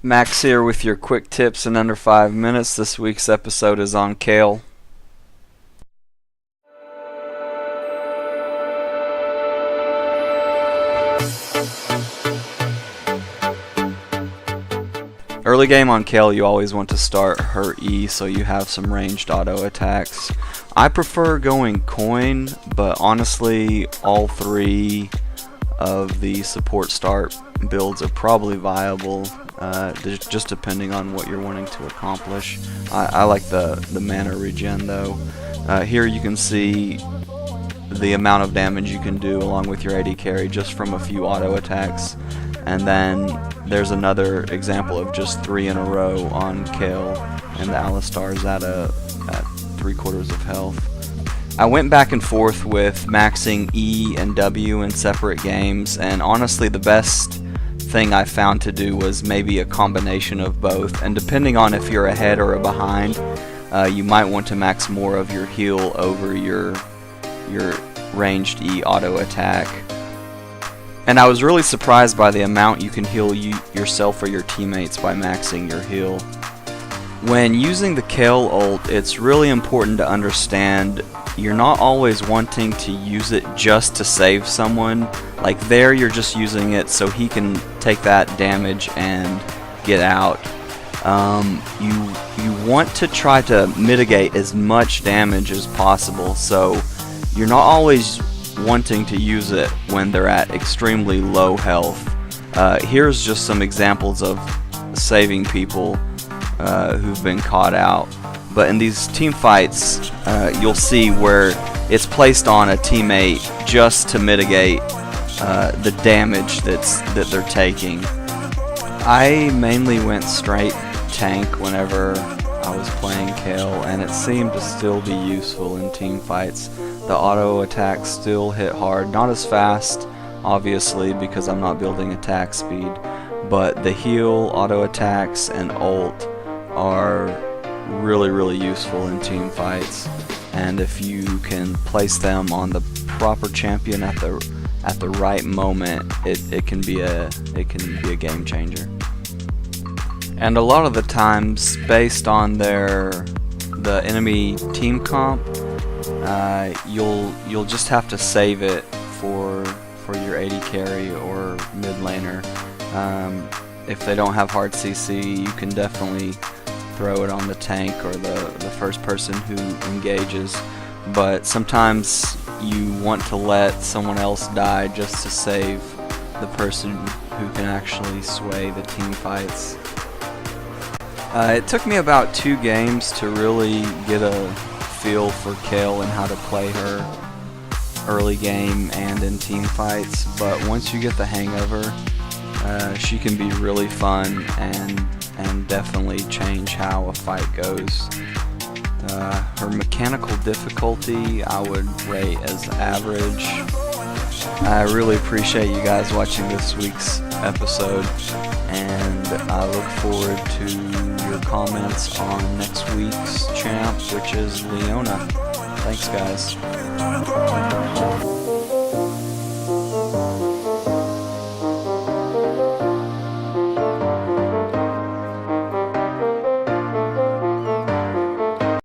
Max here with your quick tips in under 5 minutes. This week's episode is on Kayle. Early game on Kayle, you always want to start her E so you have some ranged auto attacks. I prefer going coin, but honestly all three of the support start builds are probably viable, just depending on what you're wanting to accomplish. I like the mana regen though. Here you can see the amount of damage you can do along with your AD carry just from a few auto attacks. And then there's another example of just 3 in a row on Kayle, and the Alistar's at 3/4 of health. I went back and forth with maxing E and W in separate games, and honestly the best thing I found to do was maybe a combination of both, and depending on if you're ahead or behind, you might want to max more of your heal over your ranged E auto attack. And I was really surprised by the amount you can heal yourself or your teammates by maxing your heal. When using the Kayle ult, it's really important to understand you're not always wanting to use it just to save someone. Like there you're just using it so he can take that damage and get out. You want to try to mitigate as much damage as possible, so you're not always wanting to use it when they're at extremely low health. Here's just some examples of saving people who've been caught out. But in these team fights, you'll see where it's placed on a teammate just to mitigate the damage that they're taking. I mainly went straight tank whenever I was playing Kayle, and it seemed to still be useful in team fights. The auto attacks still hit hard, not as fast obviously because I'm not building attack speed, but the heal, auto attacks, and ult are really useful in team fights, and if you can place them on the proper champion at the right moment, it can be a game changer. And a lot of the times, based on the enemy team comp, you'll just have to save it for your AD carry or mid laner. If they don't have hard CC, you can definitely throw it on the tank or the first person who engages, but sometimes you want to let someone else die just to save the person who can actually sway the team fights. It took me about 2 games to really get a feel for Kayle and how to play her early game and in team fights, but once you get the hang of her, she can be really fun and definitely change how a fight goes. Her mechanical difficulty I would rate as average. I really appreciate you guys watching this week's episode, and I look forward to your comments on next week's champ, which is Leona. Thanks guys.